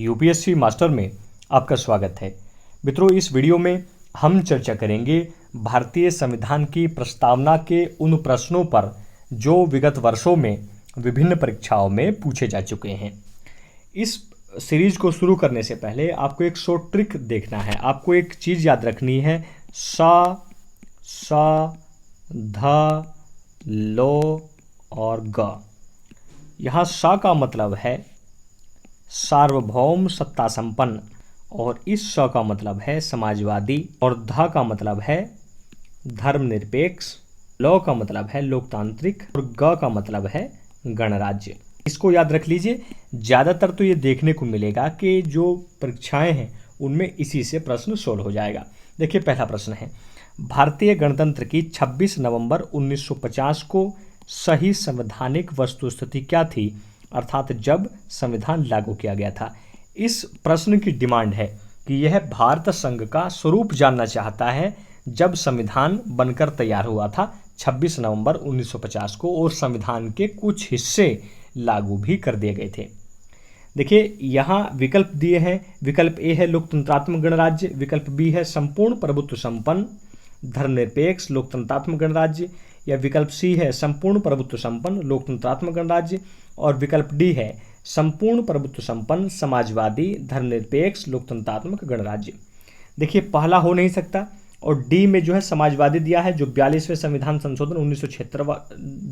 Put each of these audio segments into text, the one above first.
UPSC master में आपका स्वागत है। मित्रों, इस वीडियो में हम चर्चा करेंगे भारतीय संविधान की प्रस्तावना के उन प्रश्नों पर जो विगत वर्षों में विभिन्न परीक्षाओं में पूछे जा चुके हैं। इस सीरीज को शुरू करने से पहले आपको एक शॉर्ट ट्रिक देखना है। आपको एक चीज़ याद रखनी है, सा, ध, लो और ग। यहाँ सा का मतलब है सार्वभौम सत्ता संपन्न, और इस स का मतलब है समाजवादी, और ध का मतलब है धर्मनिरपेक्ष, ल का मतलब है लोकतांत्रिक, और ग का मतलब है गणराज्य। इसको याद रख लीजिए। ज़्यादातर तो ये देखने को मिलेगा कि जो परीक्षाएं हैं उनमें इसी से प्रश्न सोल्व हो जाएगा। देखिए, पहला प्रश्न है, भारतीय गणतंत्र की 26 नवंबर 1950 को सही संवैधानिक वस्तुस्थिति क्या थी, अर्थात जब संविधान लागू किया गया था। इस प्रश्न की डिमांड है कि यह भारत संघ का स्वरूप जानना चाहता है जब संविधान बनकर तैयार हुआ था 26 नवंबर 1950 को, और संविधान के कुछ हिस्से लागू भी कर दिए गए थे। देखिए, यहाँ विकल्प दिए हैं। विकल्प ए है लोकतंत्रात्मक गणराज्य, विकल्प बी है संपूर्ण प्रभुत्व संपन्न धर्मनिरपेक्ष लोकतंत्रात्मक गणराज्य, या विकल्प सी है संपूर्ण प्रभुत्व संपन्न लोकतंत्रात्मक गणराज्य, और विकल्प डी है संपूर्ण प्रभुत्व संपन्न समाजवादी धर्मनिरपेक्ष लोकतंत्रात्मक गणराज्य। देखिए, पहला हो नहीं सकता, और डी में जो है समाजवादी दिया है, जो 42वें संविधान संशोधन 1976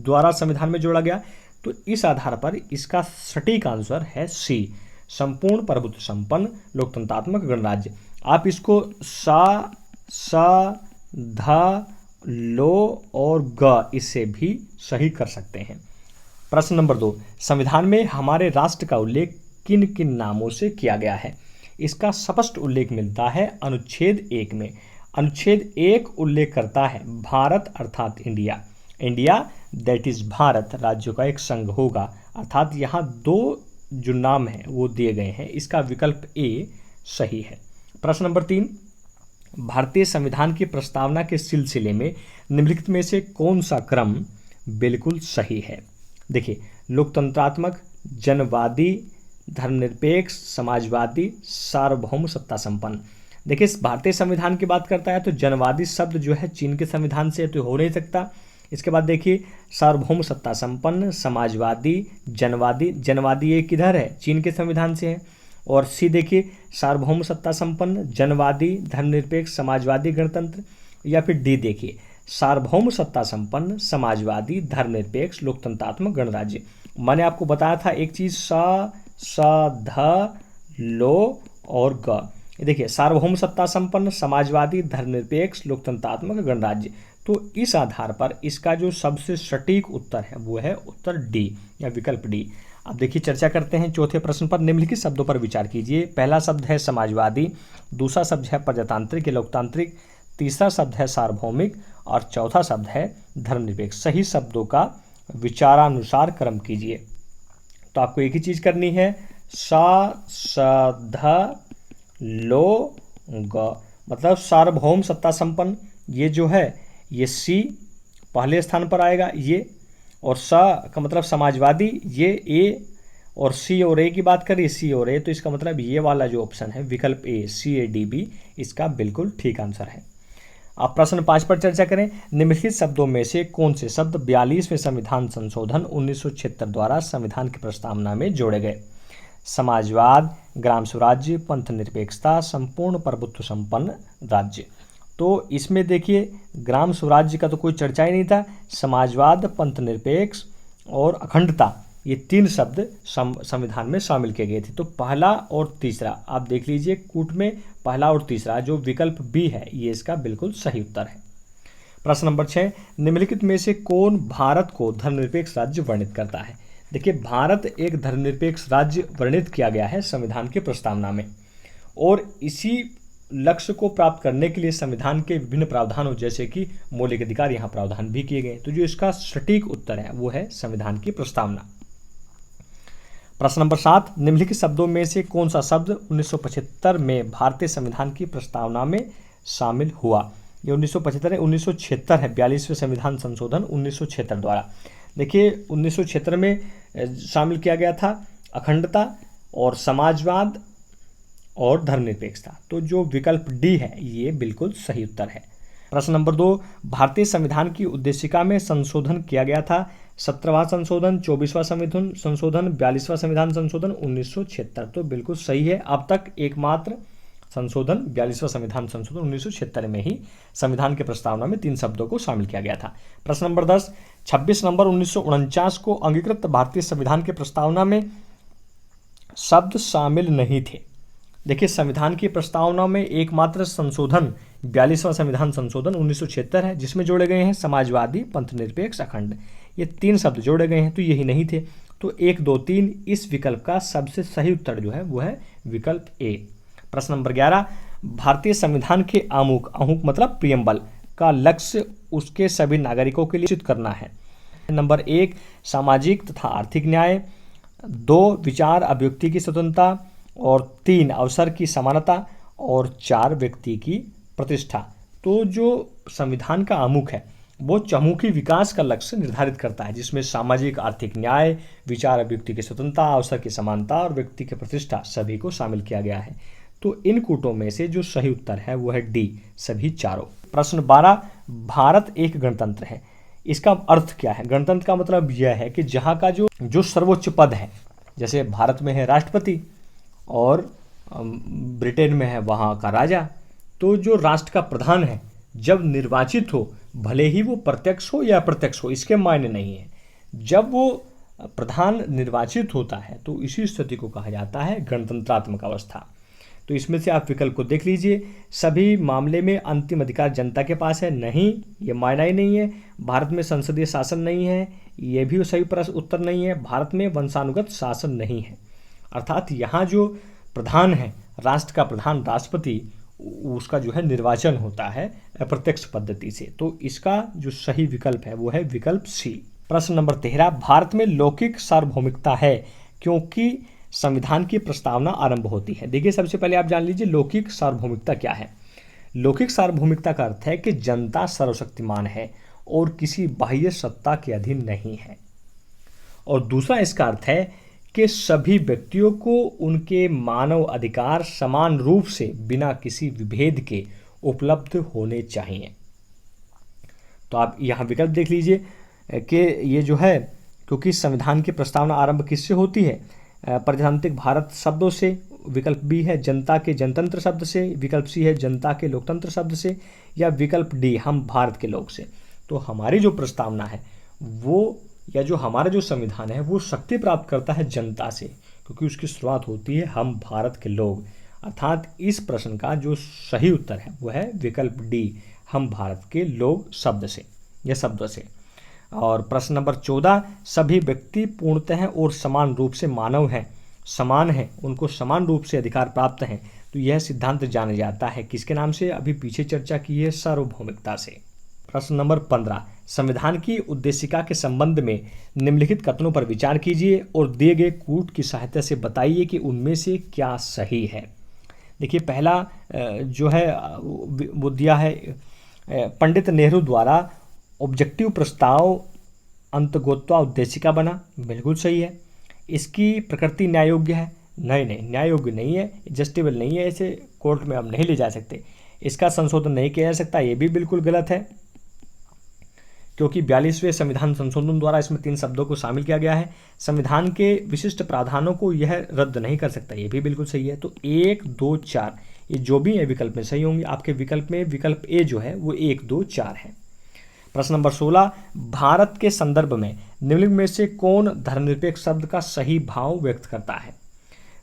द्वारा संविधान में जोड़ा गया। तो इस आधार पर इसका सटीक आंसर है सी, संपूर्ण प्रभुत्व संपन्न लोकतंत्रात्मक गणराज्य। आप इसको सा, ध, लो और ग इससे भी सही कर सकते हैं। प्रश्न नंबर 2, संविधान में हमारे राष्ट्र का उल्लेख किन किन नामों से किया गया है। इसका स्पष्ट उल्लेख मिलता है अनुच्छेद 1 में। अनुच्छेद 1 उल्लेख करता है भारत अर्थात India, India that is Bharat राज्यों का एक संघ होगा, अर्थात यहाँ दो जो नाम हैं वो दिए गए हैं। इसका विकल्प ए सही है। प्रश्न नंबर 3, भारतीय संविधान की प्रस्तावना के सिलसिले में निम्नलिखित में से कौन सा क्रम बिल्कुल सही है। देखिए, लोकतंत्रात्मक, जनवादी, धर्मनिरपेक्ष, समाजवादी, सार्वभौम सत्ता संपन्न। देखिए, भारतीय संविधान की बात करता है तो जनवादी शब्द जो है चीन के संविधान से तो हो नहीं सकता। इसके बाद देखिए, सार्वभौम सत्ता संपन्न, समाजवादी, जनवादी, जनवादी ये किधर है, चीन के संविधान से है। और सी देखिए, सार्वभौम सत्ता संपन्न, जनवादी, धर्मनिरपेक्ष, समाजवादी, गणतंत्र, या फिर डी देखिए, सार्वभौम सत्ता संपन्न, समाजवादी, धर्मनिरपेक्ष, लोकतंत्रात्मक गणराज्य। मैंने आपको बताया था एक चीज, सा, ध, लो और ग। देखिए, सार्वभौम सत्ता संपन्न, समाजवादी, धर्मनिरपेक्ष, लोकतंत्रात्मक गणराज्य। तो इस आधार पर इसका जो सबसे सटीक उत्तर है वो है उत्तर डी या विकल्प डी। अब देखिए, चर्चा करते हैं चौथे प्रश्न पर। निम्नलिखित शब्दों पर विचार कीजिए। पहला शब्द है समाजवादी, दूसरा शब्द है प्रजातांत्रिक या लोकतांत्रिक, तीसरा शब्द है सार्वभौमिक, और चौथा शब्द है धर्मनिरपेक्ष। सही शब्दों का विचारानुसार क्रम कीजिए। तो आपको एक ही चीज करनी है, सा, ध, लो, ग, मतलब सार्वभौम सत्ता संपन्न ये जो है ये सी पहले स्थान पर आएगा ये, और सा का मतलब समाजवादी ये ए, और सी और ए की बात करिए, सी और ए, तो इसका मतलब ये वाला जो ऑप्शन है विकल्प ए CADB इसका बिल्कुल ठीक आंसर है। अब प्रश्न 5 पर चर्चा करें। निम्नलिखित शब्दों में से कौन से शब्द 42वें संविधान संशोधन 1976 द्वारा संविधान की प्रस्तावना में जोड़े गए। समाजवाद, ग्राम स्वराज्य, पंथ निरपेक्षता, संपूर्ण प्रभुत्व संपन्न राज्य। तो इसमें देखिए, ग्राम स्वराज्य का तो कोई चर्चा ही नहीं था। समाजवाद, पंथ निरपेक्ष और अखंडता ये 3 शब्द संविधान में शामिल किए गए थे। तो पहला और तीसरा आप देख लीजिए, कूट में पहला और तीसरा जो विकल्प बी है ये इसका बिल्कुल सही उत्तर है। प्रश्न नंबर 6, निम्नलिखित में से कौन भारत को धर्मनिरपेक्ष राज्य वर्णित करता है। देखिए, भारत एक धर्मनिरपेक्ष राज्य वर्णित किया गया है संविधान की प्रस्तावना में, और इसी लक्ष्य को प्राप्त करने के लिए संविधान के विभिन्न प्रावधानों जैसे कि मौलिक अधिकार यहाँ प्रावधान भी किए गए। तो जो इसका सटीक उत्तर है वो है संविधान की प्रस्तावना। प्रश्न नंबर 7, निम्नलिखित शब्दों में से कौन सा शब्द 1975 में भारतीय संविधान की प्रस्तावना में शामिल हुआ। ये 1975 है, 1976 है, 42वें संविधान संशोधन 1976 द्वारा। देखिए, 1976 में शामिल किया गया था अखंडता और समाजवाद और धर्मनिरपेक्षता। तो जो विकल्प डी है ये बिल्कुल सही उत्तर है। प्रश्न नंबर 2, भारतीय संविधान की उद्देशिका में संशोधन किया गया था। 17वां संशोधन, 24वां संविधान संशोधन, 42वां संविधान संशोधन, 1976। तो बिल्कुल सही है। अब तक एकमात्र संशोधन 42वां संविधान संशोधन 1976 में ही संविधान के प्रस्तावना में 3 शब्दों को शामिल किया गया था। प्रश्न नंबर 10, 26 नवंबर 1949 को अंगीकृत भारतीय संविधान के प्रस्तावना में शब्द शामिल नहीं थे। देखिए, संविधान की प्रस्तावना में एकमात्र संशोधन 42वां संविधान संशोधन 1976 है, जिसमें जोड़े गए हैं समाजवादी, पंथनिरपेक्ष, अखंड। ये 3 शब्द जोड़े गए हैं, तो यही नहीं थे। तो 1, 2, 3 इस विकल्प का सबसे सही उत्तर जो है वो है विकल्प ए। प्रश्न नंबर 11, भारतीय संविधान के आमुख, आमुख मतलब प्रियम्बल का लक्ष्य उसके सभी नागरिकों के लिए निश्चित करना है। नंबर 1, सामाजिक तथा आर्थिक न्याय, 2, विचार अभिव्यक्ति की स्वतंत्रता, और 3, अवसर की समानता, और 4, व्यक्ति की प्रतिष्ठा। तो जो संविधान का आमुख है वो चहुमुखी विकास का लक्ष्य निर्धारित करता है, जिसमें सामाजिक आर्थिक न्याय, विचार अभिव्यक्ति की स्वतंत्रता, अवसर की समानता और व्यक्ति की प्रतिष्ठा सभी को शामिल किया गया है। तो इन कूटों में से जो सही उत्तर है वो है डी, सभी चारों। प्रश्न 12, भारत एक गणतंत्र है, इसका अर्थ क्या है? गणतंत्र का मतलब यह है कि जहाँ का जो सर्वोच्च पद है, जैसे भारत में है राष्ट्रपति और ब्रिटेन में है वहाँ का राजा। तो जो राष्ट्र का प्रधान है जब निर्वाचित हो, भले ही वो प्रत्यक्ष हो या अप्रत्यक्ष हो, इसके मायने नहीं है, जब वो प्रधान निर्वाचित होता है तो इसी स्थिति को कहा जाता है गणतंत्रात्मक अवस्था। तो इसमें से आप विकल्प को देख लीजिए। सभी मामले में अंतिम अधिकार जनता के पास है, नहीं, ये मायना ही नहीं है। भारत में संसदीय शासन नहीं है, ये भी सही उत्तर नहीं है। भारत में वंशानुगत शासन नहीं है, अर्थात यहाँ जो प्रधान है, राष्ट्र का प्रधान राष्ट्रपति, उसका जो है निर्वाचन होता है अप्रत्यक्ष पद्धति से। तो इसका जो सही विकल्प है वो है विकल्प सी। प्रश्न नंबर 13, भारत में लौकिक सार्वभौमिकता है क्योंकि संविधान की प्रस्तावना आरंभ होती है। देखिए, सबसे पहले आप जान लीजिए लौकिक सार्वभौमिकता क्या है। लौकिक सार्वभौमिकता का अर्थ है कि जनता सर्वशक्तिमान है और किसी बाह्य सत्ता के अधीन नहीं है। और दूसरा इसका अर्थ है कि सभी व्यक्तियों को उनके मानव अधिकार समान रूप से बिना किसी विभेद के उपलब्ध होने चाहिए। तो आप यहाँ विकल्प देख लीजिए कि ये जो है, क्योंकि संविधान की प्रस्तावना आरंभ किससे होती है? प्रजातांत्रिक भारत शब्दों से, विकल्प बी है जनता के जनतंत्र शब्द से, विकल्प सी है जनता के लोकतंत्र शब्द से, या विकल्प डी हम भारत के लोग से। तो हमारी जो प्रस्तावना है वो, या जो हमारा जो संविधान है वो शक्ति प्राप्त करता है जनता से, क्योंकि उसकी शुरुआत होती है हम भारत के लोग। अर्थात इस प्रश्न का जो सही उत्तर है वो है विकल्प डी, हम भारत के लोग शब्द से या शब्दों से। और प्रश्न नंबर 14, सभी व्यक्ति पूर्णतः और समान रूप से मानव हैं, समान हैं, उनको समान रूप से अधिकार प्राप्त हैं। तो यह सिद्धांत जाना जाता है किसके नाम से? अभी पीछे चर्चा की है, सार्वभौमिकता से। प्रश्न नंबर 15, संविधान की उद्देशिका के संबंध में निम्नलिखित कथनों पर विचार कीजिए और दिए गए कूट की सहायता से बताइए कि उनमें से क्या सही है। देखिए, पहला जो है वो दिया है पंडित नेहरू द्वारा ऑब्जेक्टिव प्रस्ताव अंतर्गोत्वा उद्देशिका बना, बिल्कुल सही है। इसकी प्रकृति न्याय योग्य है, नहीं, न्याय योग्य नहीं है, एडजस्टेबल नहीं है, इसे कोर्ट में हम नहीं ले जा सकते। इसका संशोधन नहीं किया जा सकता, ये भी बिल्कुल गलत है, क्योंकि 42वें संविधान संशोधन द्वारा इसमें 3 शब्दों को शामिल किया गया है। संविधान के विशिष्ट प्रावधानों को यह रद्द नहीं कर सकता, ये भी बिल्कुल सही है। तो 1, 2, 4 ये जो भी है विकल्प में सही होंगे। आपके विकल्प में विकल्प ए जो है वो 1, 2, 4 है। प्रश्न नंबर 16, भारत के संदर्भ में निम्नलिखित में से कौन धर्मनिरपेक्ष शब्द का सही भाव व्यक्त करता है?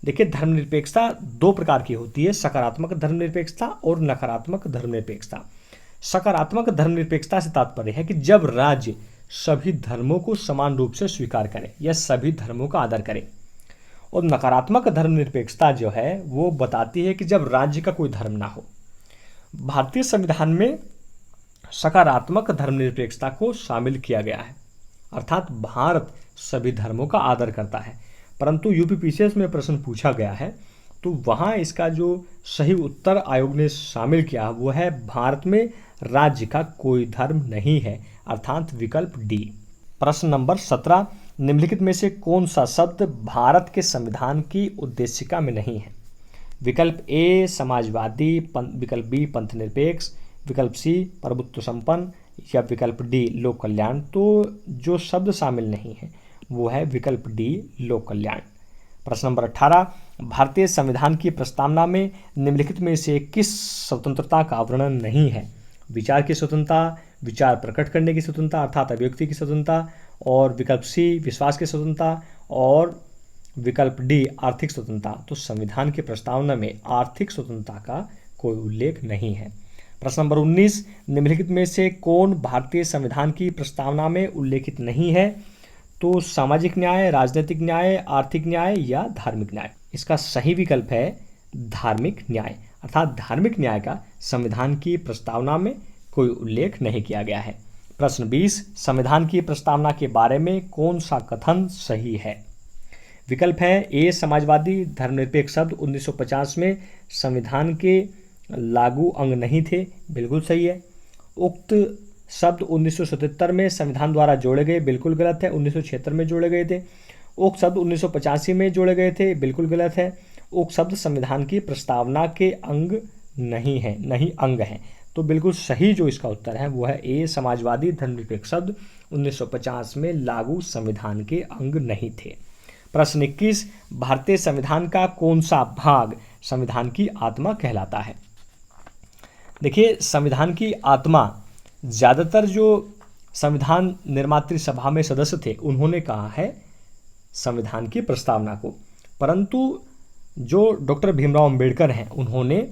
देखिए, धर्मनिरपेक्षता 2 प्रकार की होती है, सकारात्मक धर्मनिरपेक्षता और नकारात्मक धर्मनिरपेक्षता। सकारात्मक धर्मनिरपेक्षता से तात्पर्य है कि जब राज्य सभी धर्मों को समान रूप से स्वीकार करे या सभी धर्मों का आदर करे। और नकारात्मक धर्मनिरपेक्षता जो है वो बताती है कि जब राज्य का कोई धर्म ना हो। भारतीय संविधान में सकारात्मक धर्मनिरपेक्षता को शामिल किया गया है, अर्थात भारत सभी धर्मों का आदर करता है। परंतु यूपीपीसीएस में प्रश्न पूछा गया है तो वहाँ इसका जो सही उत्तर आयोग ने शामिल किया वो है भारत में राज्य का कोई धर्म नहीं है, अर्थात विकल्प डी। प्रश्न नंबर 17, निम्नलिखित में से कौन सा शब्द भारत के संविधान की उद्देशिका में नहीं है? विकल्प ए समाजवादी, विकल्प बी पंथनिरपेक्ष, विकल्प सी प्रभुत्व संपन्न या विकल्प डी लोक कल्याण। तो जो शब्द शामिल नहीं है वो है विकल्प डी लोक कल्याण। प्रश्न नंबर 18, भारतीय संविधान की प्रस्तावना में निम्नलिखित में से किस स्वतंत्रता का वर्णन नहीं है? विचार की स्वतंत्रता, विचार प्रकट करने की स्वतंत्रता अर्थात अभिव्यक्ति की स्वतंत्रता, और विकल्प सी विश्वास की स्वतंत्रता, और विकल्प डी आर्थिक स्वतंत्रता। तो संविधान की प्रस्तावना में आर्थिक स्वतंत्रता का कोई उल्लेख नहीं है। प्रश्न नंबर 19, निम्नलिखित में से कौन भारतीय संविधान की प्रस्तावना में उल्लेखित नहीं है? तो सामाजिक न्याय, राजनीतिक न्याय, आर्थिक न्याय या धार्मिक न्याय। इसका सही विकल्प है धार्मिक न्याय, अर्थात धार्मिक न्याय का संविधान की प्रस्तावना में कोई उल्लेख नहीं किया गया है। प्रश्न 20, संविधान की प्रस्तावना के बारे में कौन सा कथन सही है? विकल्प है ए समाजवादी, धर्मनिरपेक्ष शब्द 1950 में संविधान के लागू अंग नहीं थे, बिल्कुल सही है। उक्त शब्द 1977 में संविधान द्वारा जोड़े गए, बिल्कुल गलत है। 1976 में जोड़े गए थे। उक्त शब्द 1985 में जोड़े गए थे, बिल्कुल गलत है। उक्त शब्द संविधान की प्रस्तावना के अंग नहीं है, नहीं अंग है। तो बिल्कुल सही जो इसका उत्तर है वो है ए समाजवादी, धर्मनिरपेक्ष शब्द 1950 में लागू संविधान के अंग नहीं थे। प्रश्न 21, भारतीय संविधान का कौन सा भाग संविधान की आत्मा कहलाता है? देखिए, संविधान की आत्मा, ज़्यादातर जो संविधान निर्मात्री सभा में सदस्य थे उन्होंने कहा है संविधान की प्रस्तावना को, परंतु जो डॉक्टर भीमराव अंबेडकर हैं उन्होंने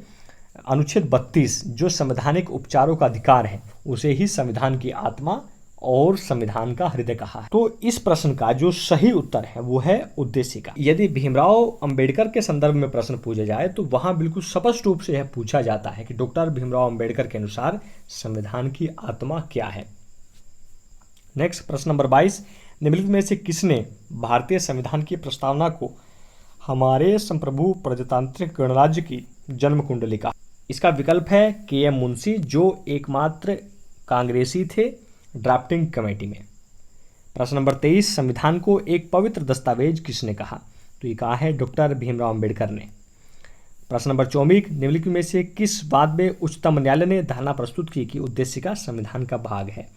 अनुच्छेद 32 जो संवैधानिक उपचारों का अधिकार है उसे ही संविधान की आत्मा और संविधान का हृदय कहा है। तो इस प्रश्न का जो सही उत्तर है वो है उद्देशिका। यदि भीमराव अंबेडकर के संदर्भ में प्रश्न पूछा जाए तो वहां बिल्कुल स्पष्ट रूप से यह पूछा जाता है कि डॉक्टर भीमराव अंबेडकर के अनुसार संविधान की आत्मा क्या है। नेक्स्ट, प्रश्न नंबर 22, निम्नलिखित में से किसने भारतीय संविधान की प्रस्तावना को हमारे संप्रभु प्रजातांत्रिक गणराज्य की जन्म कुंडली कहा? इसका विकल्प है के.एम. मुंशी, जो एकमात्र कांग्रेसी थे ड्राफ्टिंग कमेटी में। प्रश्न नंबर 23, संविधान को एक पवित्र दस्तावेज किसने कहा? तो ये कहा है डॉक्टर भीमराव अंबेडकर ने। प्रश्न नंबर 24, निम्नलिखित में से किस बात में उच्चतम न्यायालय ने धारणा प्रस्तुत की कि उद्देशिका संविधान का भाग है?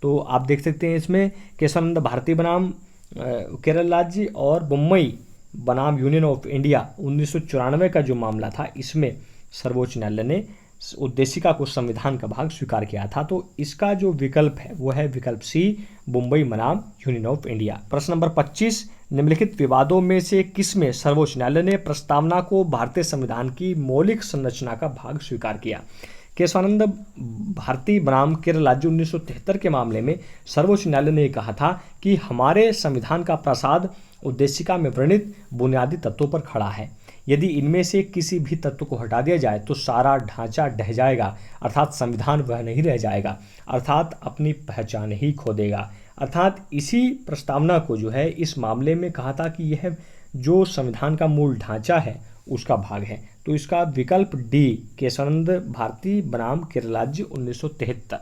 तो आप देख सकते हैं इसमें केशवानंद भारती बनाम केरल राज्य और मुंबई बनाम यूनियन ऑफ इंडिया 1994 का जो मामला था, इसमें सर्वोच्च न्यायालय ने उद्देशिका को संविधान का भाग स्वीकार किया था। तो इसका जो विकल्प है वो है विकल्प सी, मुंबई बनाम यूनियन ऑफ इंडिया। प्रश्न नंबर 25, निम्नलिखित विवादों में से किसमें सर्वोच्च न्यायालय ने प्रस्तावना को भारतीय संविधान की मौलिक संरचना का भाग स्वीकार किया? केशवानंद भारती बनाम केरल राज्य 1973 के मामले में सर्वोच्च न्यायालय ने कहा था कि हमारे संविधान का प्रसाद उद्देशिका में वर्णित बुनियादी तत्वों पर खड़ा है। यदि इनमें से किसी भी तत्व को हटा दिया जाए तो सारा ढांचा ढह जाएगा, अर्थात संविधान वह नहीं रह जाएगा, अर्थात अपनी पहचान ही खो देगा। अर्थात इसी प्रस्तावना को जो है इस मामले में कहा था कि यह जो संविधान का मूल ढांचा है उसका भाग है। तो इसका विकल्प डी, केशवानंद भारती बनाम केरल राज्य 1973।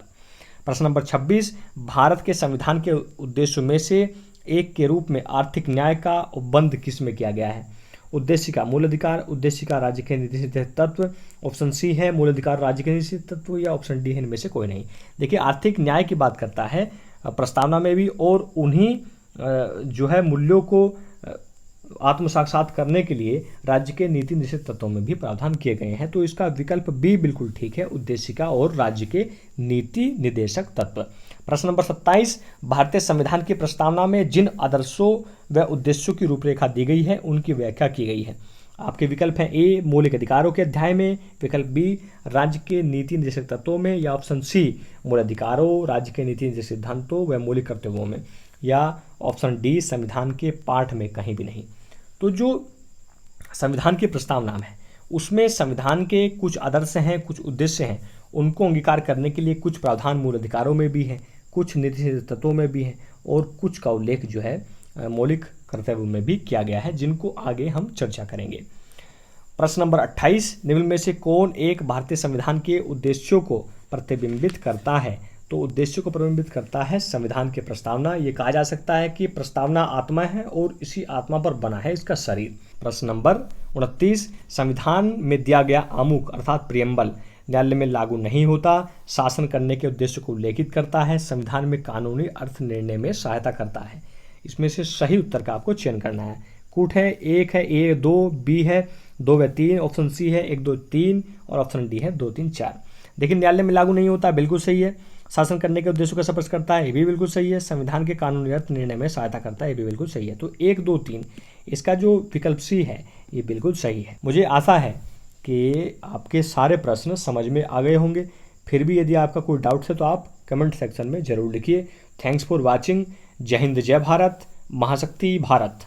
प्रश्न नंबर 26, भारत के संविधान के उद्देश्यों में से एक के रूप में आर्थिक न्याय का उपबंध किसमें किया गया है? उद्देशिका मूल अधिकार, उद्देशिका राज्य के नीति तत्व, ऑप्शन सी है मूल अधिकार राज्य के नीति तत्व, या ऑप्शन डी है इनमें से कोई नहीं। देखिए, आर्थिक न्याय की बात करता है प्रस्तावना में भी, और उन्हीं जो है मूल्यों को आत्मसाक्षात करने के लिए राज्य के नीति निश्चित तत्वों में भी प्रावधान किए गए हैं। तो इसका विकल्प बी बिल्कुल ठीक है, उद्देशिका और राज्य के नीति निर्देशक तत्व। प्रश्न नंबर 27, भारतीय संविधान की प्रस्तावना में जिन आदर्शों व उद्देश्यों की रूपरेखा दी गई है उनकी व्याख्या की गई है। आपके विकल्प हैं ए मौलिक अधिकारों के अध्याय में, विकल्प बी राज्य के नीति निर्देशक तत्वों में, या ऑप्शन सी मूल अधिकारों, राज्य के नीति निर्देशक सिद्धांतों व मौलिक कर्तव्यों में, या ऑप्शन डी संविधान के पाठ में कहीं भी नहीं। तो जो संविधान की प्रस्तावना है उसमें संविधान के कुछ आदर्श हैं, कुछ उद्देश्य हैं, उनको अंगीकार करने के लिए कुछ प्रावधान मूल अधिकारों में भी है, कुछ नीति तत्वों में भी है, और कुछ का उल्लेख जो है मौलिक कर्तव्यों में भी किया गया है, जिनको आगे हम चर्चा करेंगे। प्रश्न नंबर 28, निम्न में से कौन एक भारतीय संविधान के उद्देश्यों को प्रतिबिंबित करता है? तो उद्देश्य को प्रतिबिंबित करता है संविधान की प्रस्तावना। ये कहा जा सकता है कि प्रस्तावना आत्मा है और इसी आत्मा पर बना है इसका शरीर। प्रश्न नंबर 29, संविधान में दिया गया आमुख अर्थात प्रियम्बल न्यायालय में लागू नहीं होता, शासन करने के उद्देश्य को उल्लेखित करता है, संविधान में कानूनी अर्थ निर्णय में सहायता करता है। इसमें से सही उत्तर का आपको चयन करना है। कूट है, 1 है, ए 2, बी है 2 व 3, ऑप्शन सी है 1 2 3 और ऑप्शन डी है 2 3 4। देखिए न्यायालय में लागू नहीं होता, बिल्कुल सही है। शासन करने के उद्देश्य को स्पष्ट करता है, ये भी बिल्कुल सही है। संविधान के कानूनी अर्थ निर्णय में सहायता करता है, ये भी बिल्कुल सही है। तो 1 2 3 इसका जो विकल्प सी है ये बिल्कुल सही है। मुझे आशा है कि आपके सारे प्रश्न समझ में आ गए होंगे। फिर भी यदि आपका कोई डाउट है तो आप कमेंट सेक्शन में जरूर लिखिए। Thanks for watching. जय हिंद, जय भारत, महाशक्ति भारत।